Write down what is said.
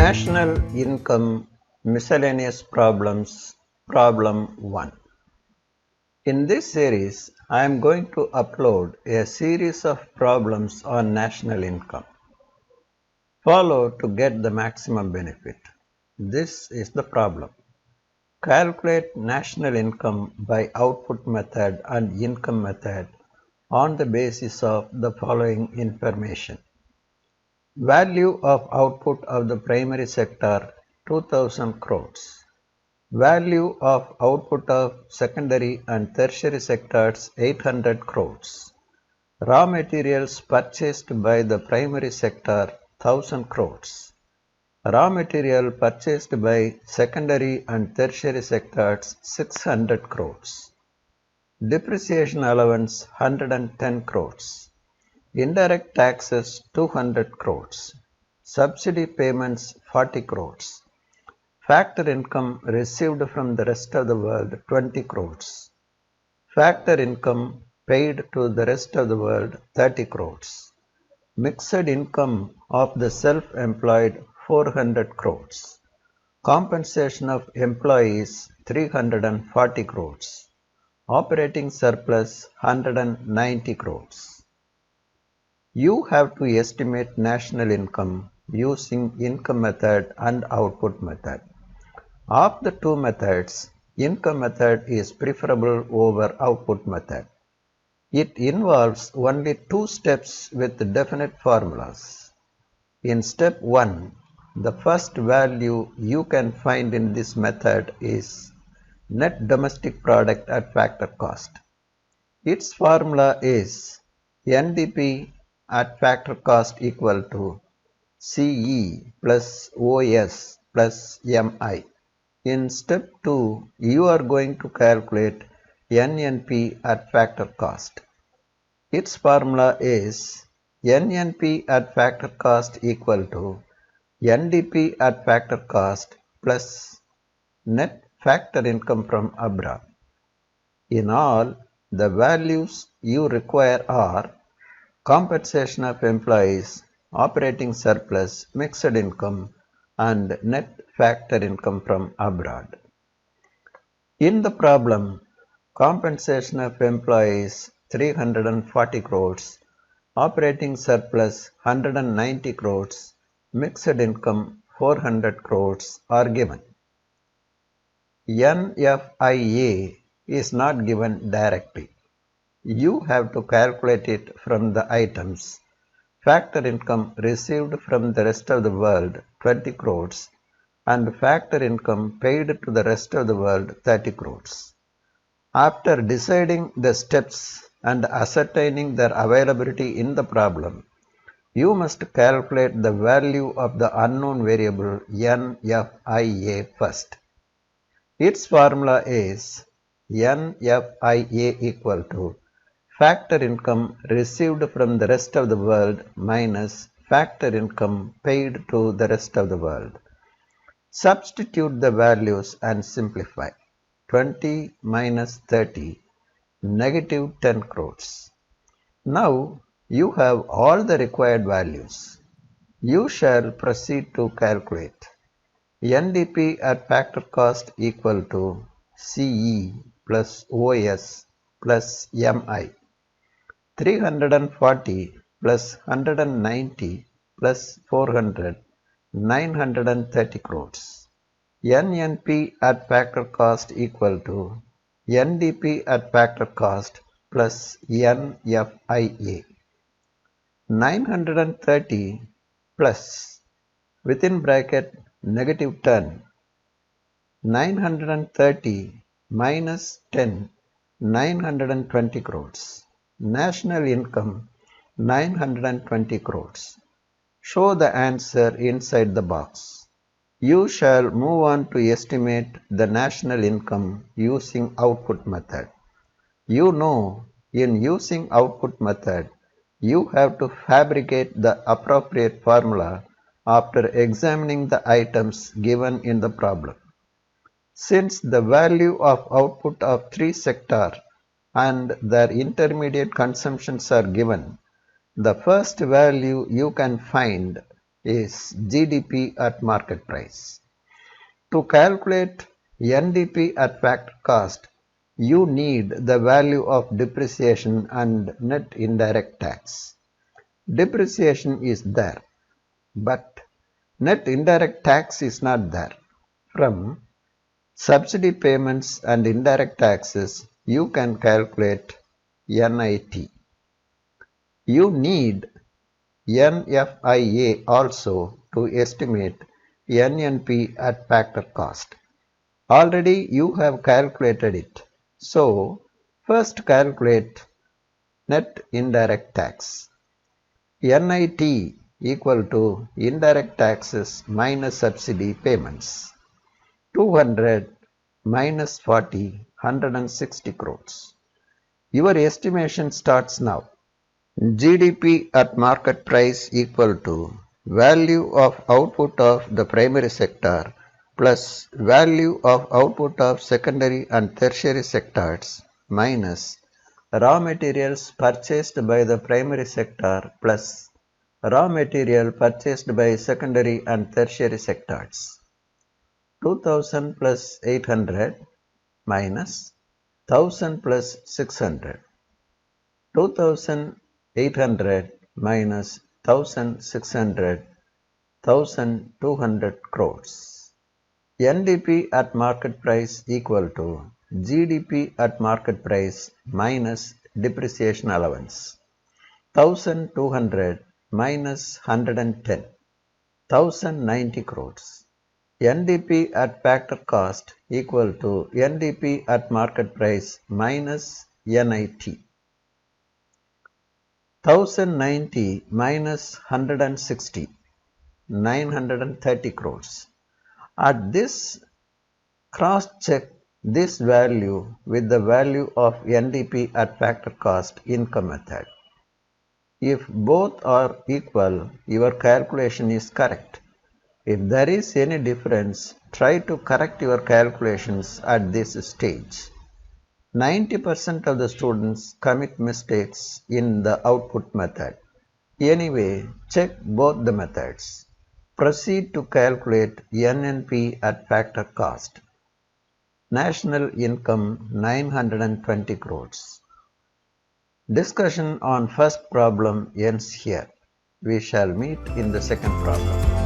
National Income Miscellaneous Problems Problem 1. In this series, I am going to upload a series of problems on national income. Follow to get the maximum benefit. This is the problem. Calculate national income by output method and income method on the basis of the following information. Value of output of the primary sector 2000 crores. Value of output of secondary and tertiary sectors 800 crores. Raw materials purchased by the primary sector 1000 crores. Raw material purchased by secondary and tertiary sectors 600 crores. Depreciation allowance 110 crores. Indirect taxes 200 crores. Subsidy payments 40 crores. Factor income received from the rest of the world 20 crores. Factor income paid to the rest of the world 30 crores. Mixed income of the self-employed 400 crores. Compensation of employees 340 crores. Operating surplus 190 crores. You have to estimate national income using income method and output method. Of the two methods, income method is preferable over output method. It involves only two steps with definite formulas. In step 1, the first value you can find in this method is net domestic product at factor cost. Its formula is NDP at factor cost equal to CE plus OS plus MI. In step 2, you are going to calculate NNP at factor cost. Its formula is NNP at factor cost equal to NDP at factor cost plus net factor income from abroad. In all, the values you require are compensation of employees, operating surplus, mixed income, and net factor income from abroad. In the problem, compensation of employees 340 crores, operating surplus 190 crores, mixed income 400 crores are given. NFIA is not given directly. You have to calculate it from the items. Factor income received from the rest of the world 20 crores and factor income paid to the rest of the world 30 crores. After deciding the steps and ascertaining their availability in the problem, you must calculate the value of the unknown variable NFIA first. Its formula is NFIA equal to factor income received from the rest of the world minus factor income paid to the rest of the world. Substitute the values and simplify. 20 minus 30, negative 10 crores. Now you have all the required values. You shall proceed to calculate. NDP at factor cost equal to CE plus OS plus MI. 340 plus 190 plus 400, 930 crores. NNP at factor cost equal to NDP at factor cost plus NFIA. 930 plus within bracket negative 10. 930 minus 10, 920 crores. National income 920 crores. Show the answer inside the box. You shall move on to estimate the national income using output method. You know, in using output method, you have to fabricate the appropriate formula after examining the items given in the problem. Since the value of output of three sectors and their intermediate consumptions are given, the first value you can find is GDP at market price. To calculate NDP at factor cost, you need the value of depreciation and net indirect tax. Depreciation is there, but net indirect tax is not there. From subsidy payments and indirect taxes, you can calculate NIT. You need NFIA also to estimate NNP at factor cost. Already you have calculated it. So, first calculate net indirect tax. NIT equal to indirect taxes minus subsidy payments. 200 minus 40, 160 crores. Your estimation starts now. GDP at market price equal to value of output of the primary sector plus value of output of secondary and tertiary sectors minus raw materials purchased by the primary sector plus raw material purchased by secondary and tertiary sectors. 2000 plus 800 minus 1000 plus 600. 2800 minus 1600, 1200 crores. NDP at market price equal to GDP at market price minus depreciation allowance. 1200 minus 110, 1090 crores. NDP at factor cost equal to NDP at market price minus NIT. 1090 minus 160, 930 crores. At this, cross-check this value with the value of NDP at factor cost income method. If both are equal, your calculation is correct. If there is any difference, try to correct your calculations at this stage. 90% of the students commit mistakes in the output method. Anyway, check both the methods. Proceed to calculate NNP at factor cost. National income 920 crores. Discussion on first problem ends here. We shall meet in the second problem.